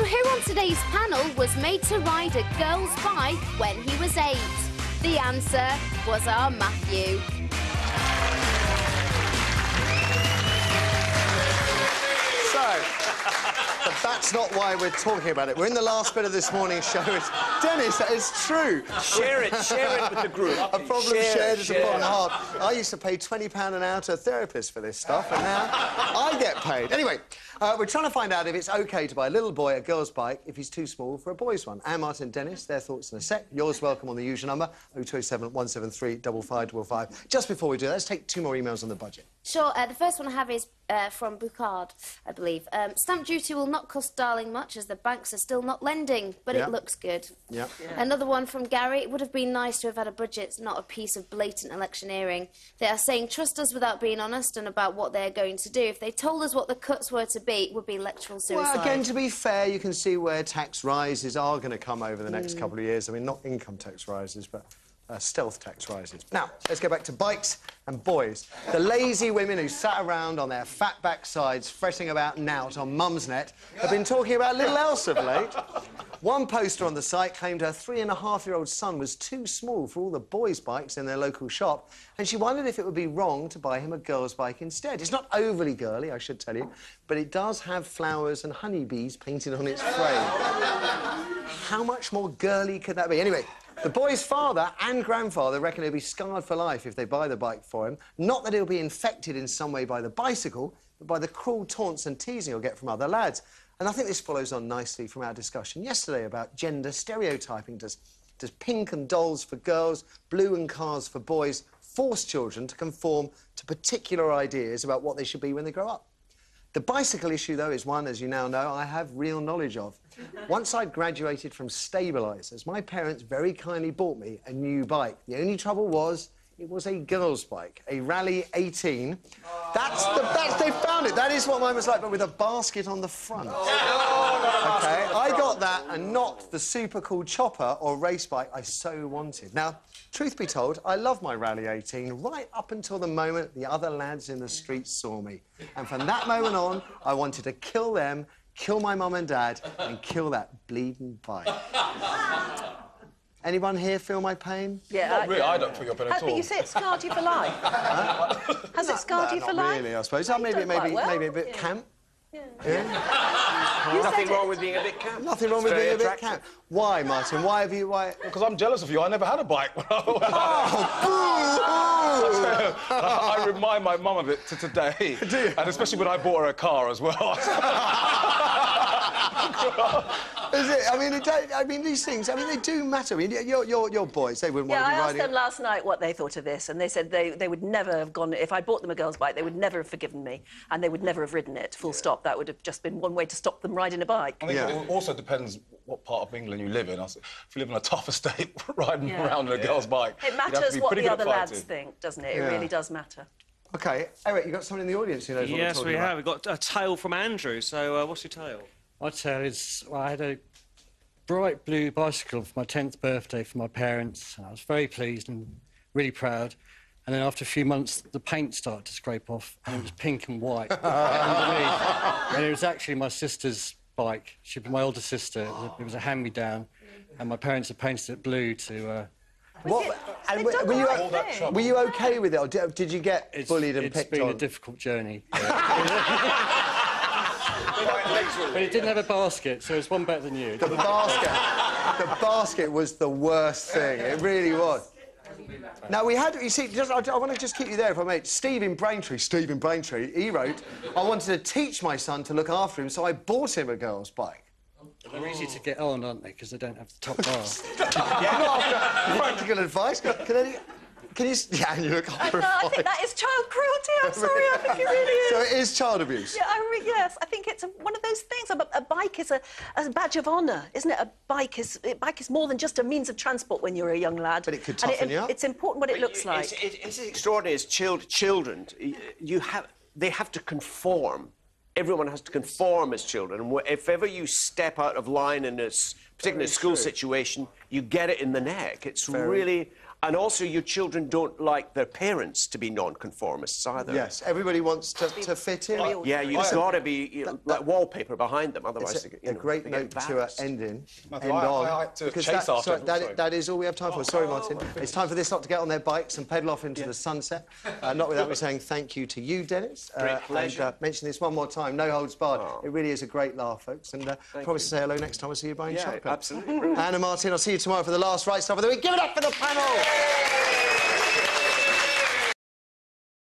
who on today's panel was made to ride a girl's bike when he was 8? The answer was our Matthew. But that's not why we're talking about it. We're in the last bit of this morning's show. Dennis, that is true. Share it with the group. A problem shared is a problem halved. I used to pay £20 an hour to a therapist for this stuff, and now I get paid. Anyway, we're trying to find out if it's OK to buy a little boy a girl's bike if he's too small for a boy's one. Anne, Martin, Dennis, their thoughts in a sec. Yours welcome on the usual number, 0207 173 5555. Just before we do that, let's take 2 more emails on the budget. Sure, the first one I have is from Boucard, I believe. Stamp duty will not cost Darling much as the banks are still not lending, but it looks good. Yeah. Another one from Gary. It would have been nice to have had a budget, not a piece of blatant electioneering. They are saying trust us without being honest and about what they're going to do. If they told us what the cuts were to be, it would be electoral suicide. Well, again, to be fair, you can see where tax rises are going to come over the next couple of years. I mean, not income tax rises, but stealth tax rises. Now, let's go back to bikes and boys. The lazy women who sat around on their fat backsides fretting about nout on Mumsnet have been talking about little else of late. One poster on the site claimed her 3-and-a-half-year-old son was too small for all the boys' bikes in their local shop, and she wondered if it would be wrong to buy him a girl's bike instead. It's not overly girly, I should tell you, but it does have flowers and honeybees painted on its frame. How much more girly could that be? Anyway, the boy's father and grandfather reckon he'll be scarred for life if they buy the bike for him. Not that he'll be infected in some way by the bicycle, but by the cruel taunts and teasing he'll get from other lads. And I think this follows on nicely from our discussion yesterday about gender stereotyping. Does pink and dolls for girls, blue and cars for boys force children to conform to particular ideas about what they should be when they grow up? The bicycle issue, though, is one, as you now know, I have real knowledge of. Once I'd graduated from stabilisers, my parents very kindly bought me a new bike. The only trouble was, it was a girl's bike, a Rally 18. They found it. That is what mine was like, but with a basket on the front. OK, I got that and not the super cool chopper or race bike I so wanted. Now, truth be told, I love my Rally 18 right up until the moment the other lads in the streets saw me. And from that moment on, I wanted to kill them, kill my mum and dad, and kill that bleeding bike. Anyone here feel my pain? Yeah, really, I don't feel your pain at all. But you say it scarred you for life. Has it scarred you for life? Not really, I suppose. Maybe a bit camp. Yeah. Nothing wrong with being a bit camp. Nothing wrong with being a bit camp. Why, Martin? Why have you... Why? Because I'm jealous of you. I never had a bike. I remind my mum of it to today. Do you? And especially when I bought her a car as well. Is it? I mean, these things, I mean, they do matter. I mean, your boys, they wouldn't want to be riding... Yeah, I asked them last night what they thought of this, and they said they would never have gone... If I bought them a girl's bike, they would never have forgiven me, and they would never have ridden it, full stop. That would have just been one way to stop them riding a bike. I think it also depends what part of England you live in. If you live in a tough estate, riding around on a girl's bike... It matters what the other lads think, doesn't it? It really does matter. OK, Eric, you got someone in the audience who knows what we're talking about. Yes, we have. We've got a tale from Andrew, so what's your tale? My tale is, well, I had a bright blue bicycle for my 10th birthday for my parents, and I was very pleased and really proud. And then after a few months, the paint started to scrape off, and it was pink and white underneath. And it was actually my sister's bike. She was my older sister. It was a hand-me-down, and my parents had painted it blue to... Were you OK with it, or did you get bullied and picked on? It's been a difficult journey. But it didn't have a basket, so it's one better than you. The basket was the worst thing. It really was. Now, we had... You see, I want to just keep you there, if I may. Stephen Braintree, he wrote, I wanted to teach my son to look after him, so I bought him a girl's bike. They're easy to get on, aren't they? Because they don't have the top bar. Practical advice. Can you... Yeah, you look horrified. I think that is child cruelty. I'm sorry, I think it really is. So it is child abuse? Yeah, yes. I think it's one of those things. A bike is a badge of honour, isn't it? A bike is more than just a means of transport when you're a young lad. But it could toughen you up. It's important what it looks like. It's extraordinary as children. They have to conform. Everyone has to conform as children. And if ever you step out of line in a particular school situation, you get it in the neck. It's really... And also, your children don't like their parents to be non-conformists either. Yes, everybody wants to fit in. Yeah, you've got to be like wallpaper behind them, otherwise It's they a great they get note to embarrassed. end Matthew, on. I like to because chase that, after sorry, them, that is all we have time for. Sorry, Martin. It's time for this lot to get on their bikes and pedal off into the sunset. Not without me saying thank you to you, Dennis. Great pleasure. And mention this one more time, no holds barred. It really is a great laugh, folks. And promise to say hello next time I see you buying chocolate. Absolutely. Anna, Martin, I'll see you tomorrow for the last Right Stuff of the Week. Give it up for the panel!